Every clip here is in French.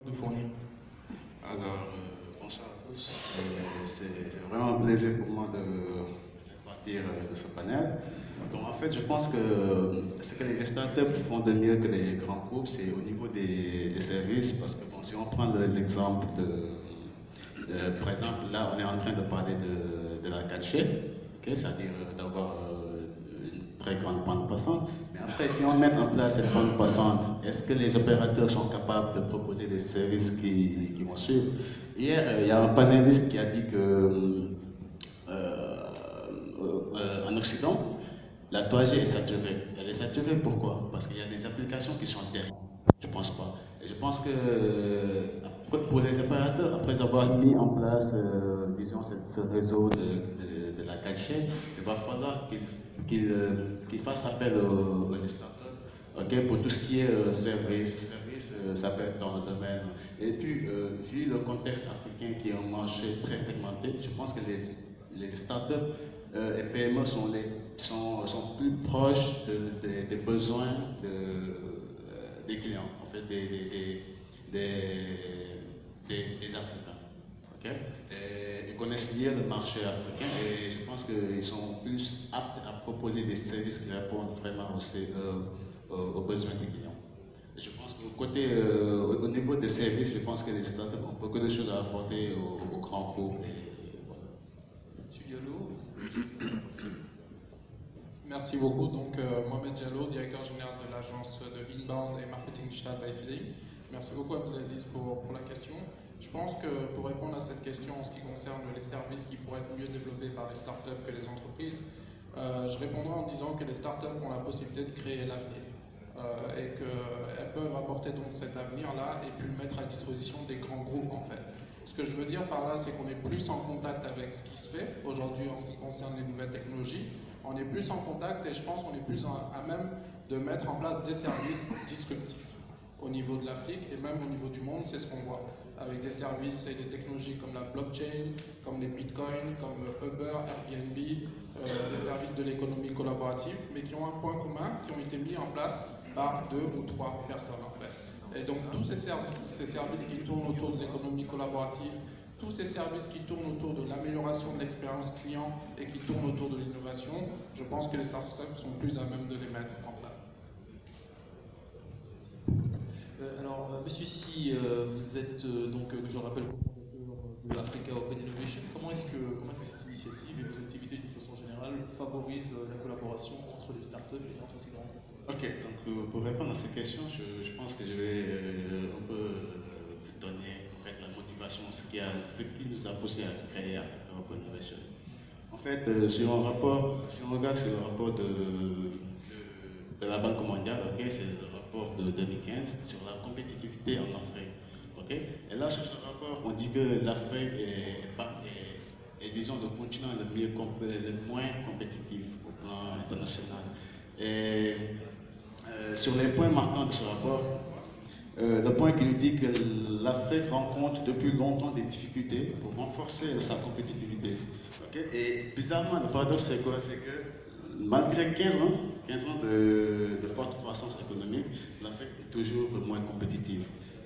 de fournir. Alors, bonsoir à tous. C'est vraiment un plaisir pour moi de partir de ce panel. Donc, en fait, je pense que ce que les startups font de mieux que les grands groupes, c'est au niveau des services. Parce que, bon, si on prend l'exemple par exemple, là, on est en train de parler de la 4G, okay, c'est-à-dire d'avoir une très grande bande passante. Mais après, si on met en place cette bande passante, est-ce que les opérateurs sont capables de proposer des services qui vont suivre? Hier, il y a un panéliste qui a dit que en Occident, la 3G est saturée. Elle est saturée pourquoi? Parce qu'il y a des applications qui sont terribles. Je pense pas. Et je pense que pour les opérateurs, après avoir mis en place, disons, ce réseau de la 4G, il va falloir qu'ils fassent appel aux startups, ok, pour tout ce qui est service, ça peut être dans le domaine. Et puis, vu le contexte africain qui est un marché très segmenté, je pense que les startups et PME sont plus proches des besoins des clients, en fait, des Africains. Okay? Et ils connaissent bien le marché africain et je pense qu'ils sont plus aptes à proposer des services qui répondent vraiment aux besoins des clients. Je pense au niveau des services, je pense que les startups ont beaucoup de choses à apporter aux grands groupes. Et voilà. Monsieur Diallo, merci beaucoup. Donc, Mohamed Diallo, directeur général de l'agence de Inbound et Marketing Digital by FIDE. Merci beaucoup Abdelaziz pour la question. Je pense que pour répondre à cette question en ce qui concerne les services qui pourraient être mieux développés par les startups que les entreprises, je répondrai en disant que les startups ont la possibilité de créer l'avenir et qu'elles peuvent apporter donc cet avenir-là et puis le mettre à disposition des grands groupes en fait. Ce que je veux dire par là, c'est qu'on est plus en contact avec ce qui se fait aujourd'hui en ce qui concerne les nouvelles technologies. On est plus en contact et je pense qu'on est plus à même de mettre en place des services disruptifs au niveau de l'Afrique et même au niveau du monde, c'est ce qu'on voit. Avec des services et des technologies comme la blockchain, comme les bitcoins, comme Uber, Airbnb, des services de l'économie collaborative, mais qui ont un point commun, qui ont été mis en place par 2 ou 3 personnes en fait. Et donc tous ces services qui tournent autour de l'économie collaborative, tous ces services qui tournent autour de l'amélioration de l'expérience client et qui tournent autour de l'innovation, je pense que les startups sont plus à même de les mettre en place. Monsieur, si vous êtes donc, je le rappelle, de Africa Open Innovation, comment est-ce que cette initiative et vos activités d'une façon générale favorisent la collaboration entre les startups et entre ces grands groupes? Ok, donc pour répondre à ces questions, je pense que je vais un peu vous donner en fait, la motivation, ce qui nous a poussé à créer Africa Open Innovation. En fait, si on regarde sur le rapport de la Banque mondiale, okay, c'est le rapport de 2015 sur la compétitivité en Afrique. Okay? Et là, sur ce rapport, on dit que l'Afrique est, disons, le continent le moins compétitif au plan international. Et sur les points marquants de ce rapport, le point qui nous dit que l'Afrique rencontre depuis longtemps des difficultés pour renforcer sa compétitivité. Okay? Et bizarrement, le paradoxe, c'est quoi? C'est que malgré 15 ans de forte croissance économique, l'Afrique est toujours moins compétitive.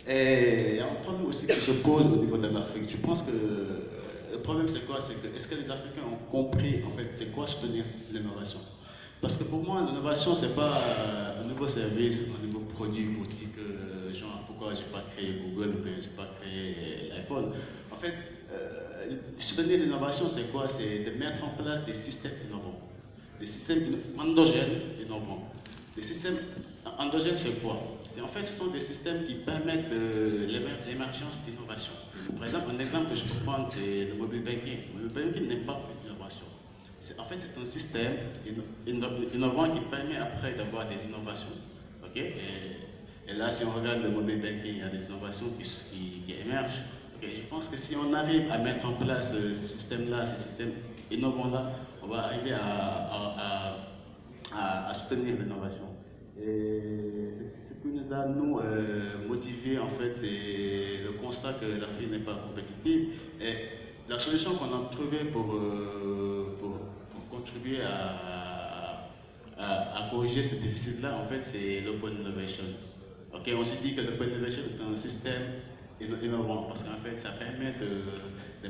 Et il y a un problème aussi qui se pose au niveau de l'Afrique. Je pense que le problème, c'est quoi? C'est que est-ce que les Africains ont compris, en fait, c'est quoi soutenir l'innovation? Parce que pour moi, l'innovation, c'est pas un nouveau service, un nouveau produit pour dire que, genre, pourquoi j'ai pas créé Google ou bien j'ai pas créé l'iPhone. En fait, soutenir l'innovation, c'est quoi? C'est de mettre en place des systèmes innovants, des systèmes endogènes innovants. Les systèmes endogènes, c'est quoi? En fait, ce sont des systèmes qui permettent l'émergence d'innovation. Par exemple, un exemple que je peux prendre, c'est le mobile banking. Le mobile banking n'est pas une innovation. En fait, c'est un système innovant qui permet après d'avoir des innovations. Okay? Et là, si on regarde le mobile banking, il y a des innovations qui émergent. Okay? Je pense que si on arrive à mettre en place ce système-là, ces systèmes innovants-là, on va arriver à soutenir l'innovation. Et c'est ce qui nous a, nous, motivés, en fait, c'est le constat que l'Afrique n'est pas compétitive. Et la solution qu'on a trouvée pour contribuer à corriger ce déficit-là, en fait, c'est l'open innovation. Okay, on s'est dit que l'open innovation est un système innovant parce qu'en fait, ça permet de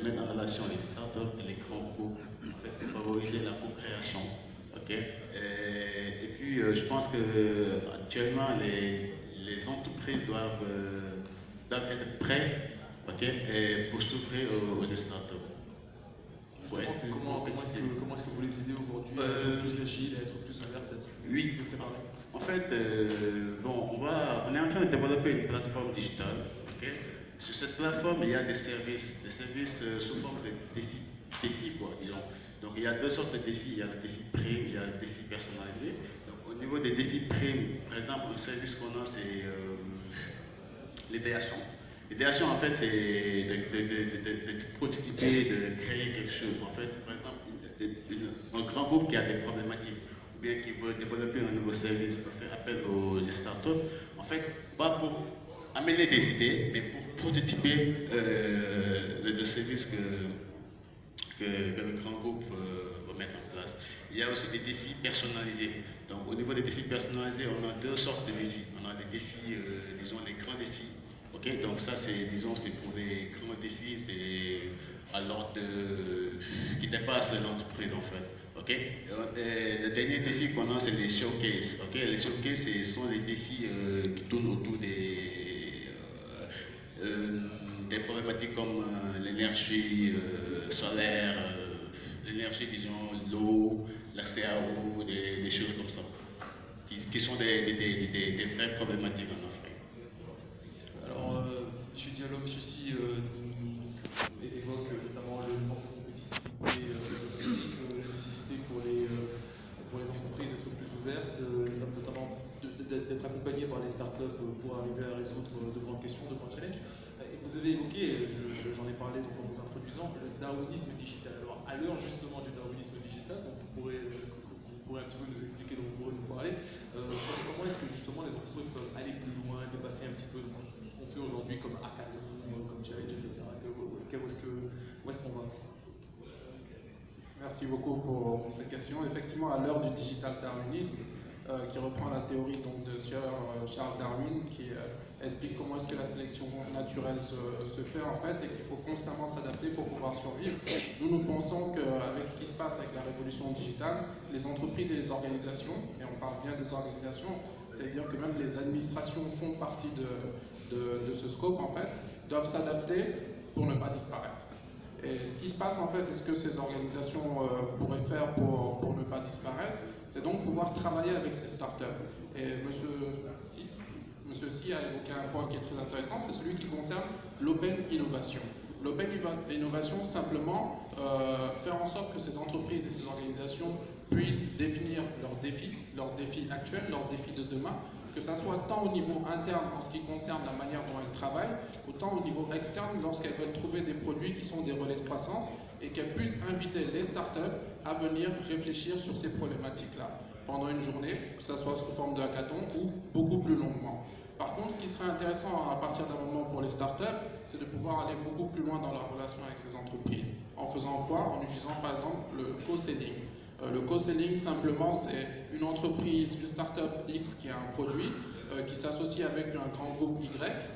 mettre en relation les startups et les grands groupes, en fait, de favoriser la co-création. Et puis, je pense que actuellement, les entreprises doivent être prêtes pour s'ouvrir aux startups. Comment est-ce que vous les aidez aujourd'hui à être plus agiles, à être plus ouverts, à être plus préparés? En fait, on est en train de développer une plateforme digitale. Sur cette plateforme, il y a des services sous forme de défis quoi, disons. Donc il y a deux sortes de défis. Il y a le défi prime, il y a le défi personnalisé. Donc au niveau des défis prime, par exemple, un service qu'on a, c'est l'idéation. L'idéation, en fait, c'est de prototyper, de créer quelque chose. En fait, par exemple, un grand groupe qui a des problématiques, ou bien qui veut développer un nouveau service, peut faire appel aux startups. En fait, pas pour amener des idées, mais pour prototyper le service que le grand groupe va mettre en place. Il y a aussi des défis personnalisés. Donc, au niveau des défis personnalisés, on a deux sortes de défis. On a des défis, disons, les grands défis. Donc ça, c'est pour les grands défis, c'est à l'ordre qui dépasse l'entreprise en fait. Le dernier défi qu'on a, c'est les showcases. Les showcases, ce sont des défis qui tournent autour des problématiques comme l'énergie solaire, l'énergie, disons, l'eau, l'accès à l'eau, des choses comme ça, qui sont des vraies problématiques en Afrique. Alors, M. Diallo, M. Si évoque notamment le manque de compétitivité économique, la nécessité pour les entreprises d'être plus ouvertes, notamment d'être accompagnées par les startups pour arriver à résoudre de grandes questions, de grands challenges. Et vous avez évoqué, j'en ai parlé donc, en vous introduisant, le darwinisme digital. Alors, à l'heure justement du darwinisme digital, donc vous pourrez un petit peu nous expliquer, dont vous pourrez nous parler, comment est-ce que justement les entreprises peuvent aller plus loin, dépasser un petit peu ce qu'on fait aujourd'hui comme hackathon, comme challenge, etc. Où est-ce qu'on va? Merci beaucoup pour cette question. Effectivement, à l'heure du digital darwinisme, qui reprend la théorie donc, de Sir Charles Darwin, qui explique comment est-ce que la sélection naturelle se fait en fait, et qu'il faut constamment s'adapter pour pouvoir survivre. Nous pensons qu'avec ce qui se passe avec la révolution digitale, les entreprises et les organisations, et on parle bien des organisations, c'est-à-dire que même les administrations font partie de ce scope en fait, doivent s'adapter pour ne pas disparaître. Et ce qui se passe en fait, et ce que ces organisations pourraient faire pour ne pas disparaître, c'est donc pouvoir travailler avec ces startups. Et Monsieur Si a évoqué un point qui est très intéressant, c'est celui qui concerne l'open innovation. L'open innovation, simplement, faire en sorte que ces entreprises et ces organisations puissent définir leurs défis actuels, leurs défis de demain, que ça soit tant au niveau interne en ce qui concerne la manière dont elles travaillent, autant au niveau externe lorsqu'elles veulent trouver des produits qui sont des relais de croissance et qu'elles puissent inviter les startups à venir réfléchir sur ces problématiques-là pendant une journée, que ce soit sous forme de hackathon ou beaucoup plus longuement. Par contre, ce qui serait intéressant à partir d'un moment pour les startups, c'est de pouvoir aller beaucoup plus loin dans la relation avec ces entreprises. En faisant quoi? En utilisant par exemple le co-selling. Le co-selling, simplement, c'est une entreprise, une startup X qui a un produit, qui s'associe avec un grand groupe Y,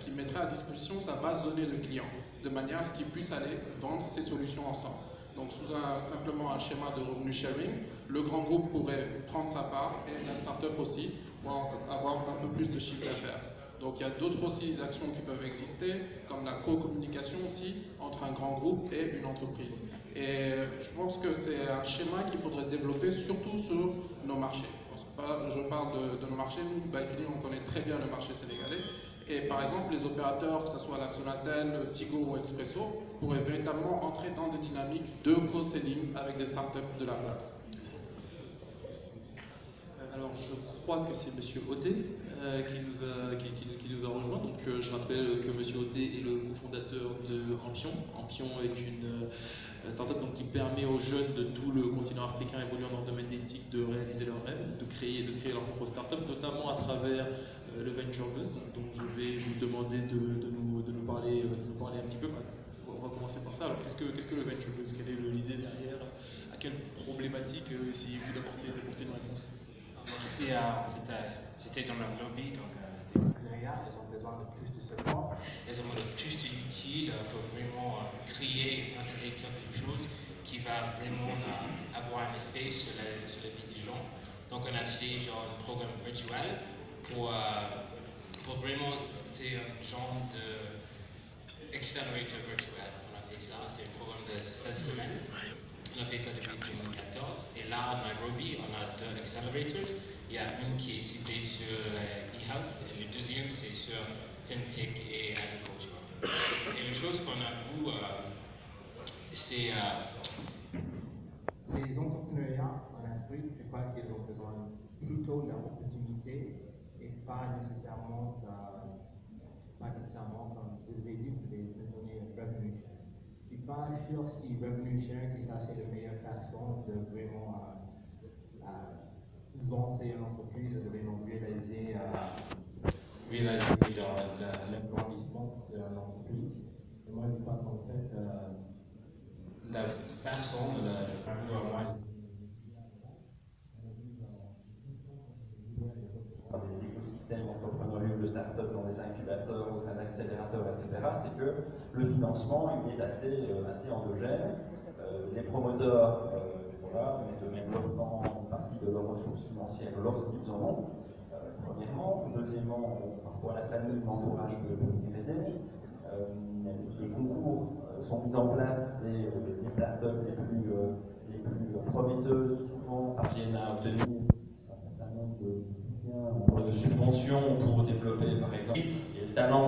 qui mettrait à disposition sa base de données de clients, de manière à ce qu'ils puissent aller vendre ces solutions ensemble. Donc, sous simplement un schéma de revenu sharing, le grand groupe pourrait prendre sa part et la startup aussi pour avoir un peu plus de chiffre d'affaires. Donc il y a d'autres aussi actions qui peuvent exister, comme la co-communication aussi entre un grand groupe et une entreprise. Et je pense que c'est un schéma qu'il faudrait développer surtout sur nos marchés. Je parle de nos marchés, nous, Bifili, on connaît très bien le marché sénégalais. Et par exemple, les opérateurs, que ce soit la Sonatel, Tigo ou Expresso, pourraient véritablement entrer dans des dynamiques de co-selling avec des startups de la place. Alors, je crois que c'est M. Oté qui nous a rejoint. Donc, je rappelle que M. Oté est le cofondateur de Ampion. Ampion est une start-up qui permet aux jeunes de tout le continent africain évoluant dans le domaine d'éthique de réaliser leurs rêves, de créer leur propre start-up, notamment à travers le Venture Buzz. Donc, je vais vous demander de nous parler un petit peu. On va commencer par ça. Alors, qu'est-ce que le Venture Buzz? Quelle est l'idée derrière? À quelle problématique essayez-vous d'apporter une réponse? J'étais dans leur lobby, donc des Nigériens, ils ont besoin de plus de support, ils ont de plus de utile pour vraiment créer, installer quelque chose qui va vraiment avoir un effet sur la vie des gens. Donc on a fait genre un programme virtuel pour vraiment, c'est un genre d'accélérateur virtuel. On a fait ça, c'est un programme de 16 semaines. On a fait ça depuis 2014. Et là, à Nairobi, on a 2 accélérateurs. Il y a une qui est ciblée sur e-health et le deuxième, c'est sur FinTech et agriculture. Et les choses qu'on a vues, c'est les entrepreneurs en Afrique, je crois qu'ils ont besoin plutôt d'opportunités et pas nécessairement comme vous avez dit, vous avez mentionné revenue sharing. Je ne suis pas sûr si revenue sharing, si ça c'est la meilleure façon de vraiment lancer une entreprise, de vraiment réaliser l'agrandissement de l'entreprise. Et moi, je pense qu'en fait, la façon de des écosystèmes entrepreneuriaux de start-up dans des incubateurs, au sein d'accélérateurs, etc., c'est que le financement il est assez endogène. Les promoteurs mettent leur temps, une partie de leurs ressources financières lorsqu'ils en ont. Premièrement. Deuxièmement, parfois la famille m'encourage de venir aider. Les concours sont mis en place et les startups les plus prometteuses souvent parviennent à obtenir un certain nombre de soutiens, de subventions pour développer par exemple et le talent.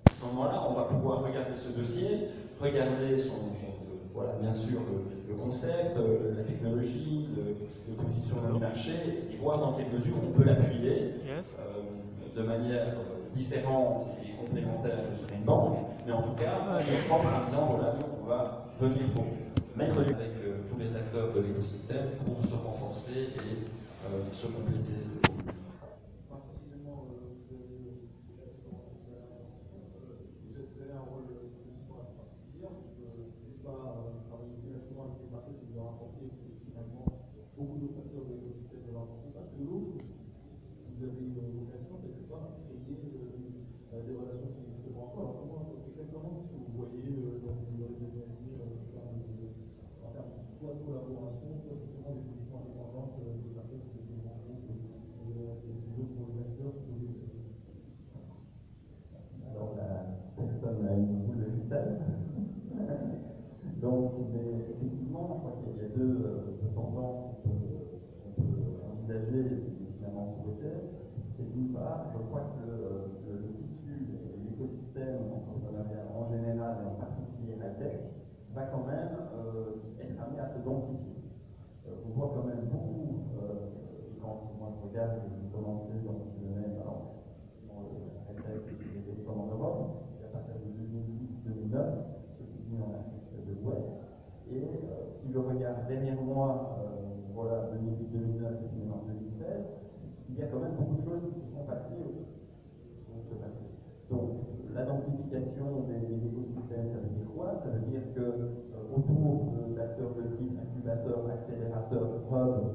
À ce moment-là, on va pouvoir regarder ce dossier, regarder voilà, bien sûr le concept, la technologie, le positionnement du marché, et voir dans quelle mesure on peut l'appuyer de manière différente et complémentaire sur une banque, mais en tout cas, on propre en disant voilà, nous, on va venir pour mettre avec tous les acteurs de l'écosystème pour se renforcer et se compléter. Beaucoup de facteurs de l'écosystème de l'entreprise, parce que l'autre, vous avez une vocation quelque part à créer des relations qui n'existent pas encore. Alors comment est-ce que vous voyez dans les années à venir en termes de soit de collaboration, soit justement des positions indépendantes des personnes qui sont en groupe et des autres acteurs qui vous Alors personne n'a une boule de cristal. Donc, mais effectivement, je crois qu'il y a deux tendances qu'on peut envisager et finalement souhaiter. C'est d'une part, je crois que le tissu, l'écosystème entrepreneurial en général et en particulier la tech, va quand même être amené à se densifier. On voit quand même beaucoup, quand moi je regarde les commentaires dans ce domaine, alors, la tech, les télécoms en Europe, à partir de 2008-2009, en Afrique de l'Ouest. Et si je regarde derrière moi, voilà, 2008-2009 et puis en 2016, il y a quand même beaucoup de choses qui se sont passées. Donc, la densification des écosystèmes, ça veut dire quoi? Ça veut dire que autour d'acteurs de type incubateur, accélérateur, hub,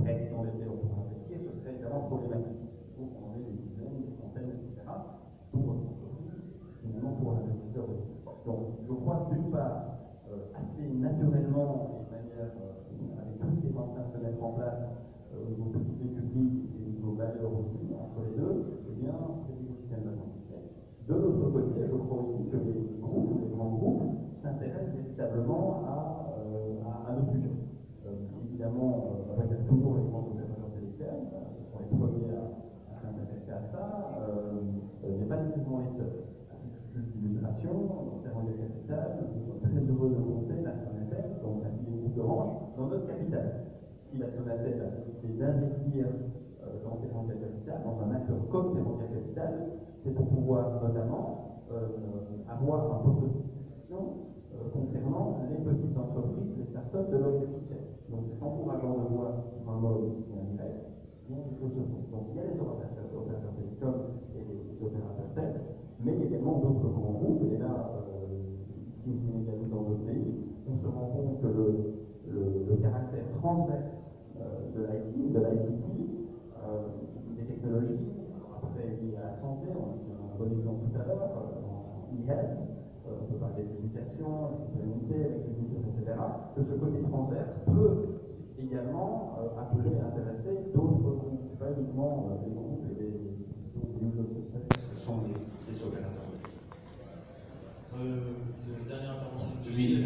prêts dans lesquels on pourrait investir, ce serait évidemment problématique. Il faut qu'on en ait des dizaines, des centaines, etc. pour l'entreprise, finalement pour l'investisseur aussi. Donc je crois que d'une part, assez naturellement et de manière, avec tout ce qui est en train de se mettre en place au niveau politique public et au niveau valeur aussi, entre les deux, eh bien, cet écosystème va s'amplifier. De l'autre côté, je crois aussi que les groupes, les grands groupes, s'intéressent véritablement à nos sujets. Évidemment, il y a toujours les grands opérateurs télécoms, ce sont les premiers à s'intéresser à ça, mais pas nécessairement les seuls. Juste d'illustration, notamment des capitales, nous sommes très heureux de monter la Sonatel, donc la filiale groupe d'Orange, dans notre capitale. Si la Sonatel a décidé d'investir dans Ferroviaire Capital, dans un acteur comme Ferroviaire Capital, c'est pour pouvoir notamment avoir un poste de discussion concernant les petites entreprises, les startups de leur écosystème. Donc c'est encourageant de voir sur un mode indirect, bien des choses se font. Donc il y a les opérateurs télécoms et les opérateurs tech, mais il y a également d'autres grands groupes, et là, ici au Sénégal ou dans d'autres pays, on se rend compte que le caractère transverse de l'IT, de l'ICT, des technologies, après liées à la santé, on a un bon exemple tout à l'heure, en e-health, on peut parler de l'éducation, la citoyenneté, l'agriculture, etc., que ce côté transverse peut également appeler et intéresser d'autres groupes, pas uniquement les groupes et les user success que sont les opérateurs. Dernière intervention. Oui,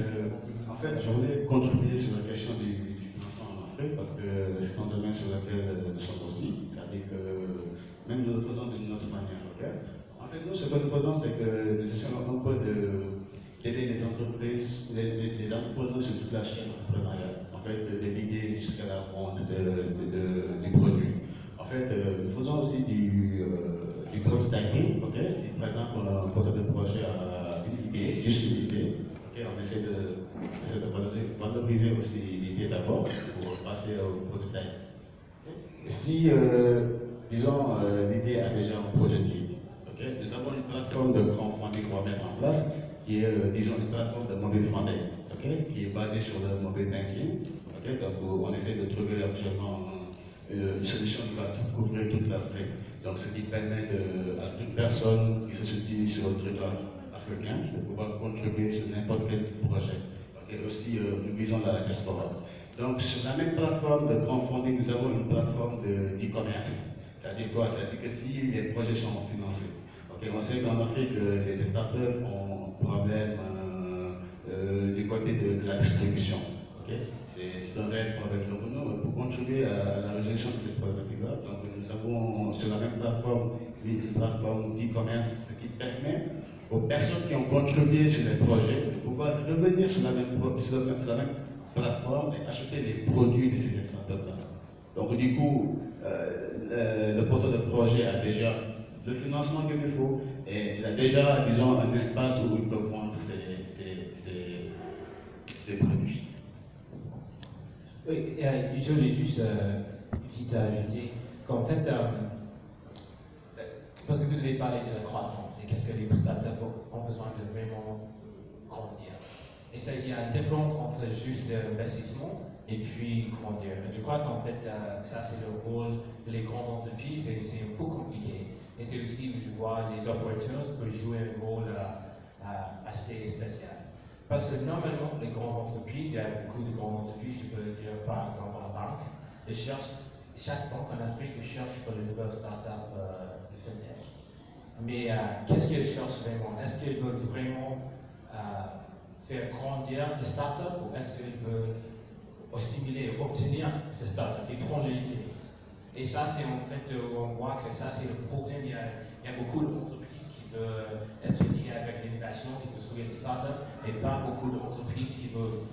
en fait, je voulais contribuer sur la question du financement en Afrique parce que c'est un domaine sur lequel nous sommes aussi, c'est-à-dire que même nous le faisons d'une autre manière. Okay? En fait, nous, ce que nous faisons, c'est que nous essayons un peu d'aider les entreprises, les entrepreneurs sur toute la chaîne entrepreneuriale, en fait, de l'idée jusqu'à la vente du produit. En fait, nous faisons aussi du prototyping, okay? Si par exemple un porteur de projet a une idée, juste une idée, okay? On essaie de valoriser aussi l'idée d'abord pour passer au prototype. Si, disons, l'idée a déjà un prototype, okay? Nous avons une plateforme de crowdfunding qu'on va mettre en place, qui est, disons, une plateforme de mobile funding, okay? Qui est basée sur le mobile banking. Okay? Donc, on essaie de trouver actuellement une solution qui va couvrir toute l'Afrique. Donc, ce qui permet à toute personne qui se situe sur le territoire africain de pouvoir contribuer sur n'importe quel projet. Et aussi, nous visons la diaspora. Donc, sur la même plateforme de crowdfunding, nous avons une plateforme d'e-commerce. C'est-à-dire quoi? C'est-à-dire que si les projets sont financés, okay, on sait qu'en Afrique, les startups ont un problème du côté de la distribution. Okay? C'est un réel problème. Donc, nous, pour contribuer à la résolution de cette problématique-là, nous avons sur la même plateforme une plateforme d'e-commerce qui permet aux personnes qui ont contribué sur les projets de pouvoir revenir sur la même plateforme et acheter les produits de ces startups-là. Donc du coup, le porteur de projet a déjà le financement qu'il lui faut et il a déjà, disons, un espace où il peut vendre ses produits. Oui, je voulais juste vite ajouter qu'en fait, parce que vous avez parlé de la croissance et qu'est-ce que les startups ont besoin de vraiment grandir. Et ça, il y a une différence entre juste l'investissement et puis grandir. Je crois qu'en fait, ça c'est le rôle des grandes entreprises et c'est un peu compliqué. Et c'est aussi où je vois les opérateurs peuvent jouer un rôle assez spécial. Parce que normalement, les grandes entreprises, il y a beaucoup de grandes entreprises, je peux dire par exemple la banque, ils cherchent, chaque banque en Afrique cherche pour les nouvelles startups de fintech. Mais qu'est-ce qu'ils cherchent vraiment? Est-ce qu'ils veulent vraiment faire grandir les startups ou est-ce qu'ils veulent assimiler, obtenir ces startups et prendre l'idée? Et ça, c'est en fait, on voit que ça, c'est le problème. Il y a beaucoup d'entreprises qui veulent être liées avec l'innovation, qui veulent trouver des startups, et pas beaucoup d'entreprises qui veulent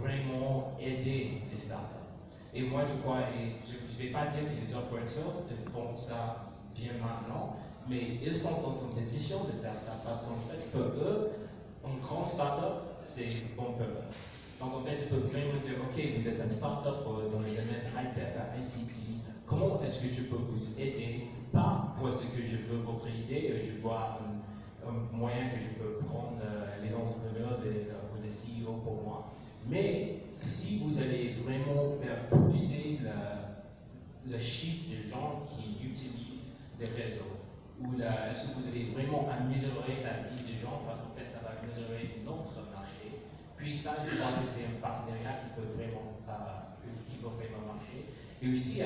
vraiment aider les startups. Et moi, je crois, et je ne vais pas dire que les opérateurs font ça bien maintenant, mais ils sont dans une position de faire ça parce qu'en fait, pour eux, une grande startup, c'est bon pour eux. Donc en fait, ils peuvent vraiment dire, ok, vous êtes une startup dans le domaine high-tech, ICT, comment est-ce que je peux vous aider? Pas parce que je veux votre idée, je vois un moyen que je peux prendre les entrepreneurs ou les CEO pour moi. Mais si vous allez vraiment faire pousser le chiffre de gens qui utilisent les réseaux? Ou est-ce que vous allez vraiment améliorer la vie des gens parce qu'en fait ça va améliorer notre marché? Puis ça, je crois que c'est un partenariat qui peut vraiment marcher. Et aussi,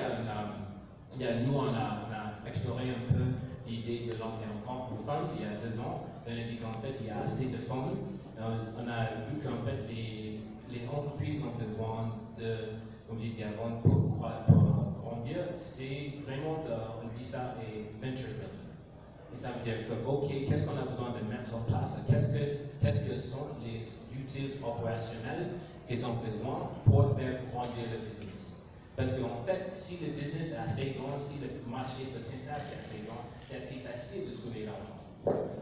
nous, on a exploré un peu l'idée de long term fund il y a 2 ans. On a dit qu'en fait, il y a assez de fonds. On a vu qu'en fait, les entreprises ont besoin de, comme j'ai dit avant, pour grandir, c'est vraiment, on dit ça, et venture building. Et ça veut dire que, OK, qu'est-ce qu'on a besoin de mettre en place? Qu'est-ce que sont les outils opérationnels qu'ils ont besoin pour faire grandir le business? Parce qu'en fait, si le business est assez grand, si le marché potentiel est assez grand, c'est assez facile de trouver l'argent.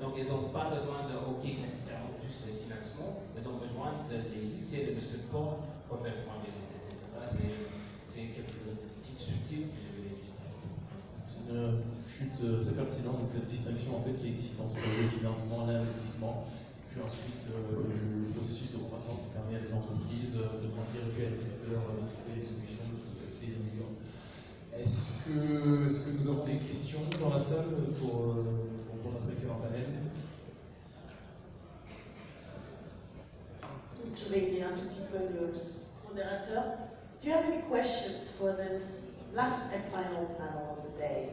Donc, ils n'ont pas besoin de, OK, nécessairement juste le financement, ils ont besoin de l'utile et de support pour faire grandir le business. Ça, c'est quelque chose de petit subtil que je voulais juste dire. Une chute très pertinente, donc cette distinction en fait qui existe entre le financement, l'investissement, puis ensuite le processus de croissance qui permet à des entreprises de grandir et puis à des secteurs de trouver des solutions, de les améliorer. Est-ce que nous avons des questions dans la salle pour notre excellent panel? Je vais aider un tout petit peu le modérateur. Do you have any questions for this last and final panel of the day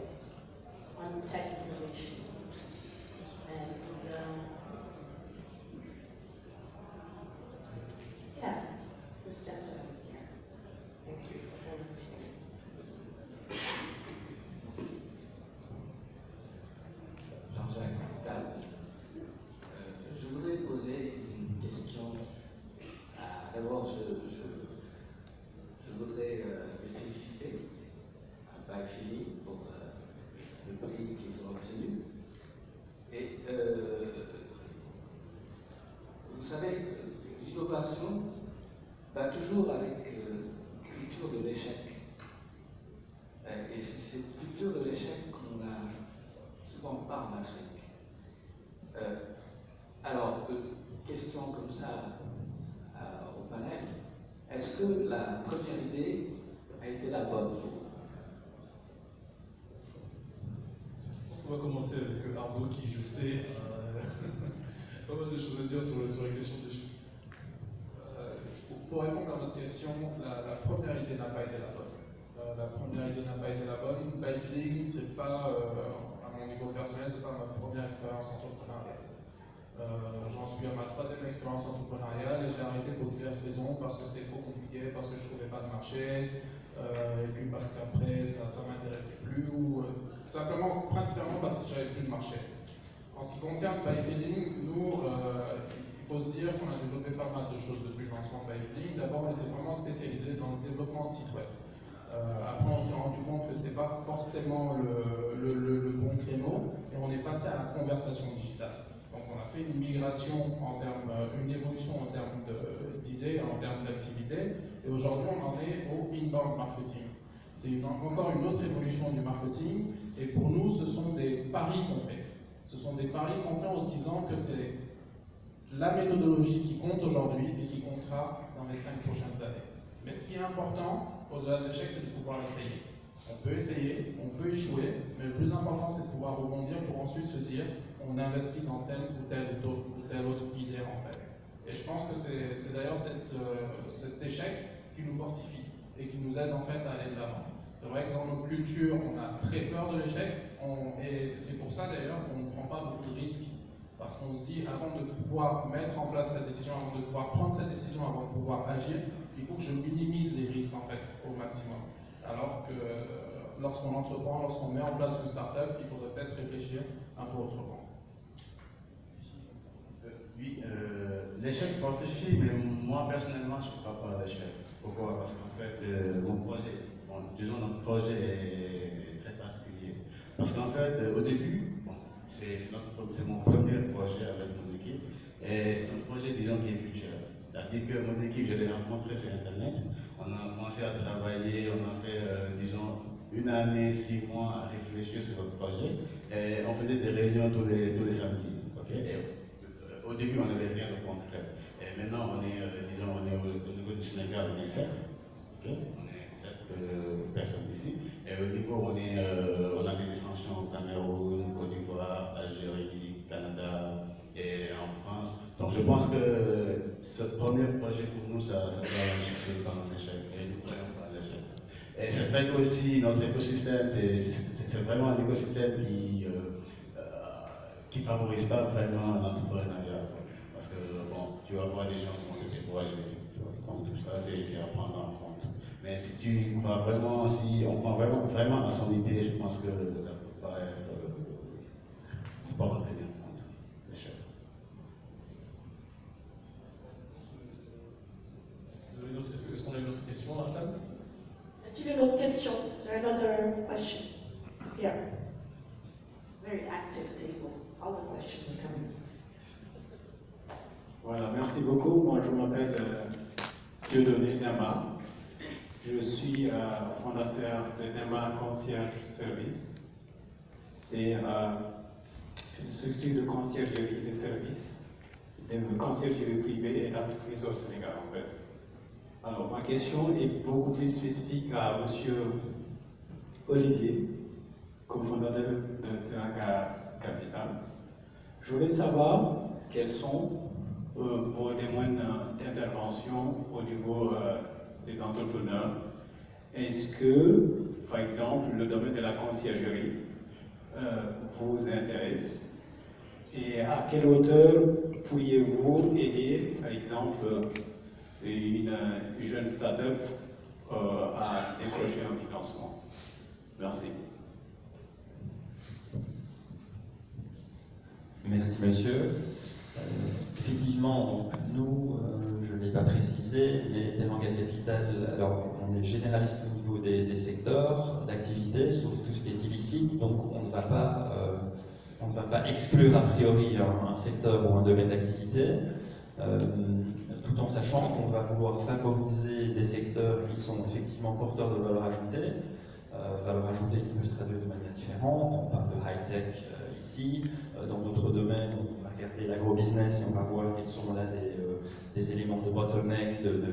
on tech innovation? And yeah, this gentleman here. Thank you for volunteering. Jean-Jacques Tal. Je voudrais poser une question. D'abord, je voudrais les féliciter à Baïfili pour le prix qu'ils ont obtenu. Et vous savez, l'innovation va toujours avec culture de l'échec. Et c'est cette culture de l'échec qu'on a souvent pas en Afrique. Alors, question comme ça au panel, est-ce que la première idée a été la bonne pour vous? Je pense qu'on va commencer avec Arnaud qui, je sais, pas mal de choses à dire sur la question des chiffres. Pour répondre à votre question, la première idée n'a pas été la bonne. La première idée n'a pas été la bonne. Bike-feeling, c'est pas, à mon niveau personnel, c'est pas ma première expérience entrepreneuriale. J'en suis à ma 3e expérience entrepreneuriale et j'ai arrêté pour diverses raisons, parce que c'était trop compliqué, parce que je ne trouvais pas de marché, et puis parce qu'après ça ne m'intéressait plus, ou simplement, principalement parce que j'avais plus de marché. En ce qui concerne Bike-feeling, nous, il faut se dire qu'on a développé pas mal de choses depuis le lancement de Bike-feeling. D'abord, on était vraiment spécialisé dans le développement de sites web. Après, on s'est rendu compte que ce n'était pas forcément le bon créneau, et on est passé à la conversation digitale. Donc on a fait une migration une évolution en termes d'idées, en termes d'activités, et aujourd'hui on en est au inbound marketing. C'est encore une autre évolution du marketing, et pour nous ce sont des paris qu'on fait. Ce sont des paris qu'on fait en se disant que c'est la méthodologie qui compte aujourd'hui et qui comptera dans les 5 prochaines années. Mais ce qui est important, au-delà de l'échec, c'est de pouvoir essayer. On peut essayer, on peut échouer, mais le plus important c'est de pouvoir rebondir pour ensuite se dire on investit dans telle ou telle autre idée en fait. Et je pense que c'est d'ailleurs cet échec qui nous fortifie et qui nous aide en fait à aller de l'avant. C'est vrai que dans nos cultures, on a très peur de l'échec, et c'est pour ça d'ailleurs qu'on ne prend pas beaucoup de risques. Parce qu'on se dit, avant de pouvoir mettre en place cette décision, avant de pouvoir prendre cette décision, avant de pouvoir agir, il faut que je minimise les risques en fait au maximum. Alors que lorsqu'on entreprend, lorsqu'on met en place une start-up, il faudrait peut-être réfléchir un peu autrement. Oui, l'échec fortifie, mais moi personnellement je ne crois pas à l'échec. Pourquoi? Parce qu'en fait, mon projet, disons notre projet est très particulier. Parce qu'en fait, au début, c'est mon premier projet avec mon équipe, et c'est un projet, disons, qui est futur. C'est-à-dire que mon équipe, je l'ai rencontré sur Internet, on a commencé à travailler, on a fait, disons, 1 année, 6 mois à réfléchir sur notre projet, et on faisait des réunions tous les samedis. Okay? Au début, on n'avait rien de concret. Et maintenant, on est, disons, on est au niveau du Sénégal, on est 7. Okay? On est 7 personnes ici. Et Et au niveau, on a des extensions au Cameroun, Côte d'Ivoire, Algérie, Canada et en France. Donc je pense que ce premier projet pour nous, ça sera un succès, pas un échec. Et nous croyons pas à l'échec. Et c'est vrai qu'aussi notre écosystème, c'est vraiment un écosystème qui favorise pas vraiment l'entrepreneuriat. Parce que bon, tu vas voir des gens qui vont te décourager. Donc tout ça, c'est à prendre en compte. Mais si tu crois vraiment, si on croit vraiment à son idée, je pense que ça ne peut pas être. On ne peut pas tenir compte l'échec. Est-ce qu'on a une autre question dans la salle? Y a-t-il une autre question? Is there another question? Here. Very active table. All the questions are coming. Voilà, merci beaucoup. Moi, je m'appelle Dieudonné Dama. Je suis fondateur de Dama Concierge Service. C'est une structure de conciergerie de services, de conciergerie privée et d'entreprise au Sénégal, en fait. Alors, ma question est beaucoup plus spécifique à M. Olivier, cofondateur de Teranga Capital. Je voulais savoir quels sont vos domaines d'intervention au niveau des entrepreneurs. Est-ce que, par exemple, le domaine de la conciergerie vous intéresse? Et à quelle hauteur pourriez-vous aider, par exemple, une jeune start-up à décrocher un financement? Merci. Merci monsieur. Effectivement, donc, nous, je ne l'ai pas précisé, mais Teranga Capital, alors on est généraliste au niveau des secteurs d'activité, sauf tout ce qui est illicite, donc on ne va pas exclure a priori un secteur ou un domaine d'activité, tout en sachant qu'on va vouloir favoriser des secteurs qui sont effectivement porteurs de valeur ajoutée qui peut se traduire de manière différente. On parle de high-tech ici, dans d'autres domaines, on va regarder l'agro-business et on va voir quels sont là des éléments de bottleneck, de